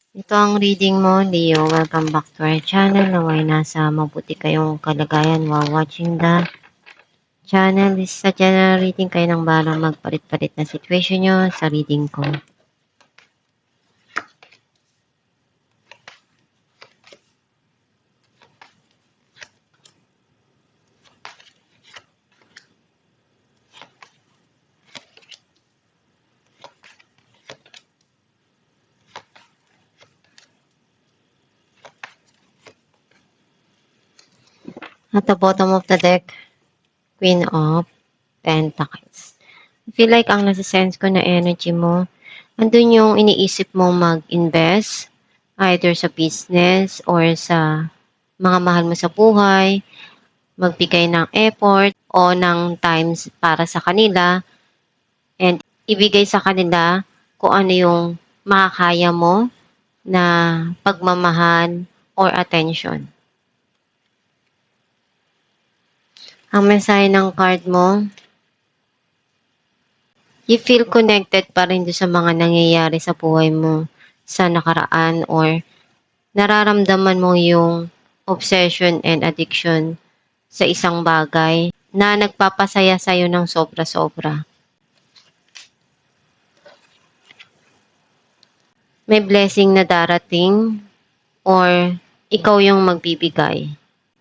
Ito ang reading mo, Leo. Welcome back to our channel. Naway nasa mabuti kayong kalagayan while watching the channel. This is a general reading. Kayo nang balang magpalit-palit na situation nyo sa reading ko. At the bottom of the deck, Queen of Pentacles. I feel like ang nasa-sense ko na energy mo, andun yung iniisip mong mag-invest, either sa business or sa mga mahal mo sa buhay, magbigay ng effort o ng times para sa kanila, and ibigay sa kanila kung ano yung makakaya mo na pagmamahal or attention. Ang mensahe ng card mo, you feel connected pa rin sa mga nangyayari sa buhay mo sa nakaraan, or nararamdaman mo yung obsession and addiction sa isang bagay na nagpapasaya sa'yo ng sobra-sobra. May blessing na darating or ikaw yung magbibigay.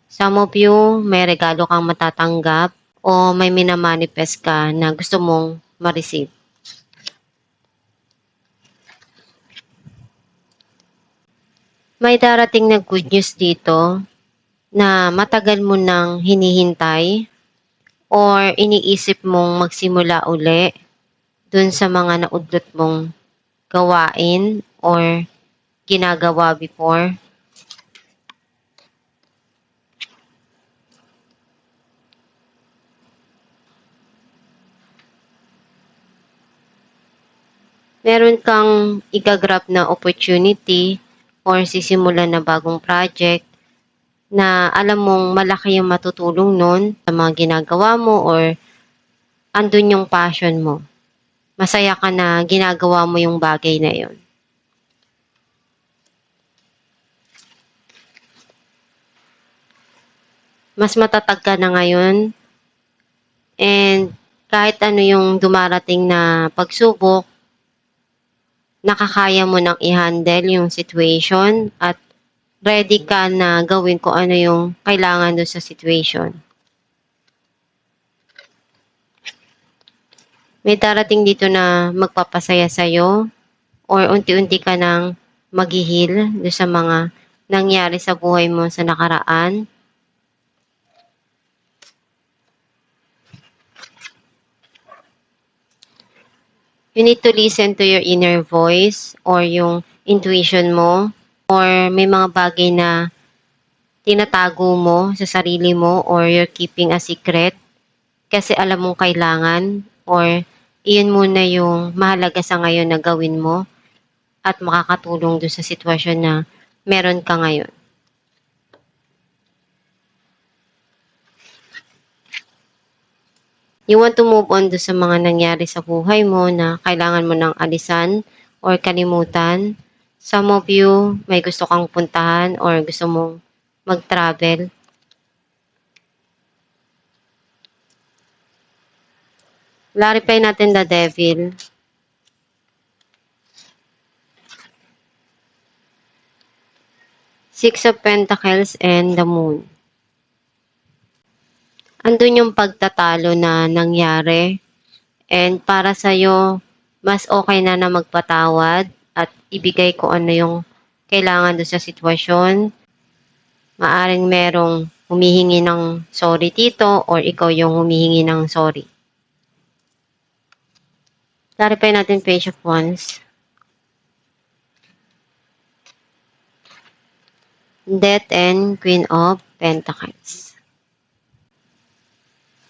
Some of you, may regalo kang matatanggap o may minamanifest ka na gusto mong ma-receive. May darating na good news dito na matagal mo nang hinihintay or iniisip mong magsimula uli dun sa mga naudlot mong gawain or ginagawa before. Meron kang igagrab na opportunity or sisimulan na bagong project na alam mong malaki yung matutulong nun sa mga ginagawa mo or andun yung passion mo. Masaya ka na ginagawa mo yung bagay na yon. Mas matatag ka na ngayon, and kahit ano yung dumarating na pagsubok, nakakaya mo nang i-handle yung situation at ready ka na gawin kung ano yung kailangan doon sa situation. May darating dito na magpapasaya sa'yo or unti-unti ka nang maghihil doon sa mga nangyari sa buhay mo sa nakaraan. You need to listen to your inner voice or yung intuition mo, or may mga bagay na tinatago mo sa sarili mo or you're keeping a secret kasi alam mong kailangan, or iyon muna yung mahalaga sa ngayon na gawin mo at makakatulong doon sa sitwasyon na meron ka ngayon. You want to move on doon sa mga nangyari sa buhay mo na kailangan mo ng alisan or kalimutan. Some of you, may gusto kang puntahan or gusto mong mag-travel. Clarify natin the devil. Six of Pentacles and the Moon. Andun yung pagtatalo na nangyari, and para sa'yo, mas okay na na magpatawad at ibigay ko ano yung kailangan doon sa sitwasyon. Maaring merong humihingi ng sorry dito or ikaw yung humihingi ng sorry. Clarify natin Page of Wands. Death and Queen of Pentacles.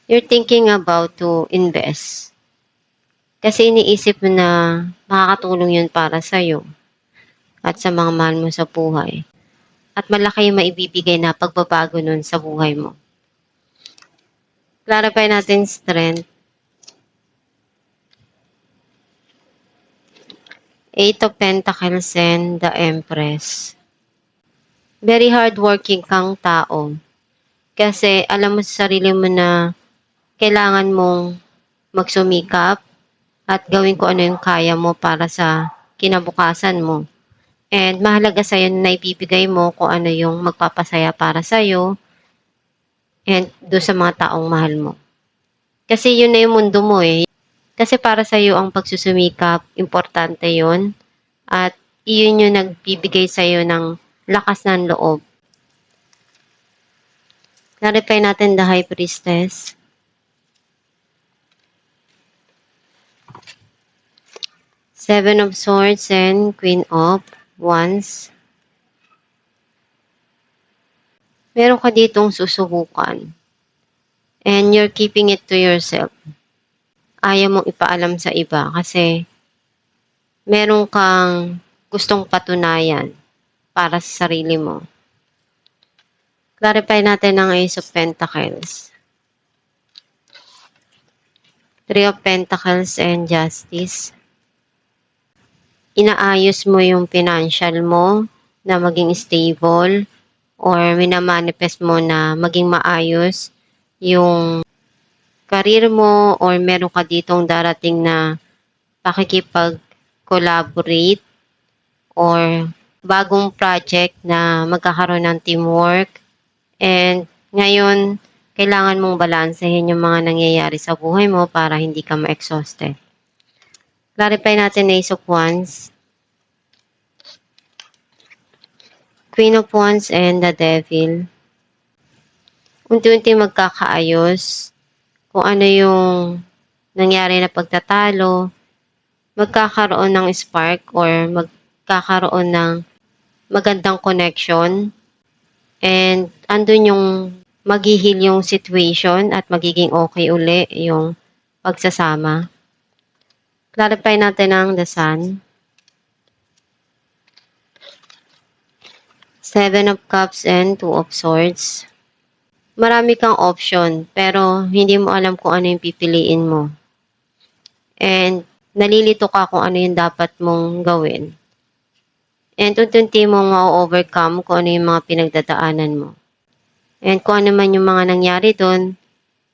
You're thinking about to invest. Kasi iniisip mo na makakatulong yun para sa'yo at sa mga mahal mo sa buhay. At malaki yung maibibigay na pagbabago nun sa buhay mo. Clarify natin Strength. Eight of Pentacles and the Empress. Very hardworking kang tao. Kasi alam mo sa sarili mo na kailangan mong magsumikap at gawin ko ano yung kaya mo para sa kinabukasan mo. And mahalaga sa'yo na ibibigay mo kung ano yung magpapasaya para sa'yo and do sa mga taong mahal mo. Kasi yun na yung mundo mo eh. Kasi para sa'yo ang pagsusumikap, importante yun. At iyon yung nagbibigay sa'yo ng lakas ng loob. Clarify natin the High Priestess. Seven of Swords and Queen of Wands. Meron ka ditong susubukan. And you're keeping it to yourself. Ayaw mong ipaalam sa iba kasi meron kang gustong patunayan para sa sarili mo. Clarify natin ang Ace of Pentacles. Three of Pentacles and Justice. Inaayos mo yung financial mo na maging stable or minamanifest mo na maging maayos yung career mo or meron ka ditong darating na pakikipag-collaborate or bagong project na magkakaroon ng teamwork. And ngayon, kailangan mong balansehin yung mga nangyayari sa buhay mo para hindi ka ma-exhausted. Clarify natin Ace of Wands. Queen of Wands and the Devil. Unti-unti magkakaayos. Kung ano yung nangyari na pagtatalo, magkakaroon ng spark or magkakaroon ng magandang connection. And andun yung maghihil yung situation at magiging okay uli yung pagsasama. Clarify natin ang the Sun. Seven of Cups and Two of Swords. Marami kang option, pero hindi mo alam kung ano yung pipiliin mo. And nalilito ka kung ano yung dapat mong gawin. And unti-unti mong ma-overcome kung ano yung mga pinagdadaanan mo. And kung ano man yung mga nangyari doon,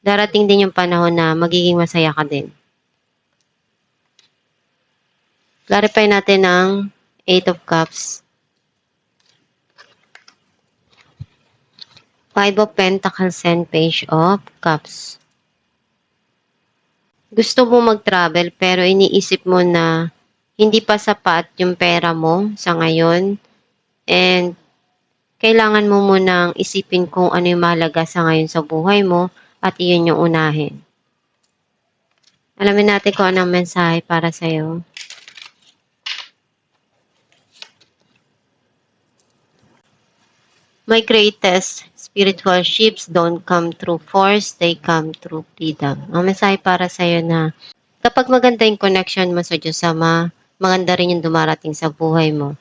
darating din yung panahon na magiging masaya ka din. Clarify natin ang Eight of Cups. Five of Pentacles and Page of Cups. Gusto mo mag-travel pero iniisip mo na hindi pa sapat yung pera mo sa ngayon. And kailangan mo munang isipin kung ano yung mahalaga sa ngayon sa buhay mo at iyon yung unahin. Alamin natin kung anong mensahe para sa'yo. My greatest spiritual shifts don't come through force, they come through freedom. Ang mensahe para sa'yo na kapag maganda yung connection mo sa Diyos Ama, maganda rin yung dumarating sa buhay mo.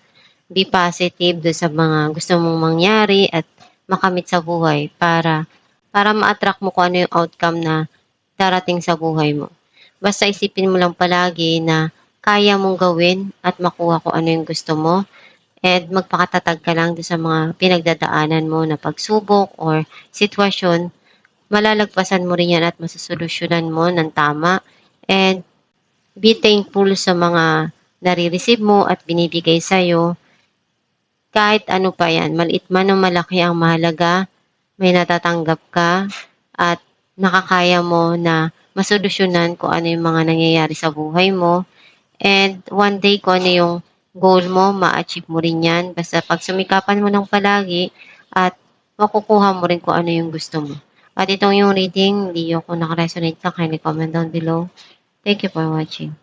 Be positive do sa mga gusto mong mangyari at makamit sa buhay para ma-attract mo kung ano yung outcome na darating sa buhay mo. Basta isipin mo lang palagi na kaya mong gawin at makuha kung ano yung gusto mo. And magpakatatag ka lang sa mga pinagdadaanan mo na pagsubok or sitwasyon, malalagpasan mo rin yan at masusolusyonan mo ng tama. And be thankful sa mga nare-receive mo at binibigay sa'yo. Kahit ano pa yan, maliit man o malaki ang mahalaga, may natatanggap ka at nakakaya mo na masolusyonan kung ano yung mga nangyayari sa buhay mo. And one day kung ano yung goal mo, ma-achieve mo rin yan. Basta pag sumikapan mo ng palagi at makukuha mo rin kung ano yung gusto mo. At itong yung reading, hindi ko nakaresonate ka, kindly comment down below. Thank you for watching.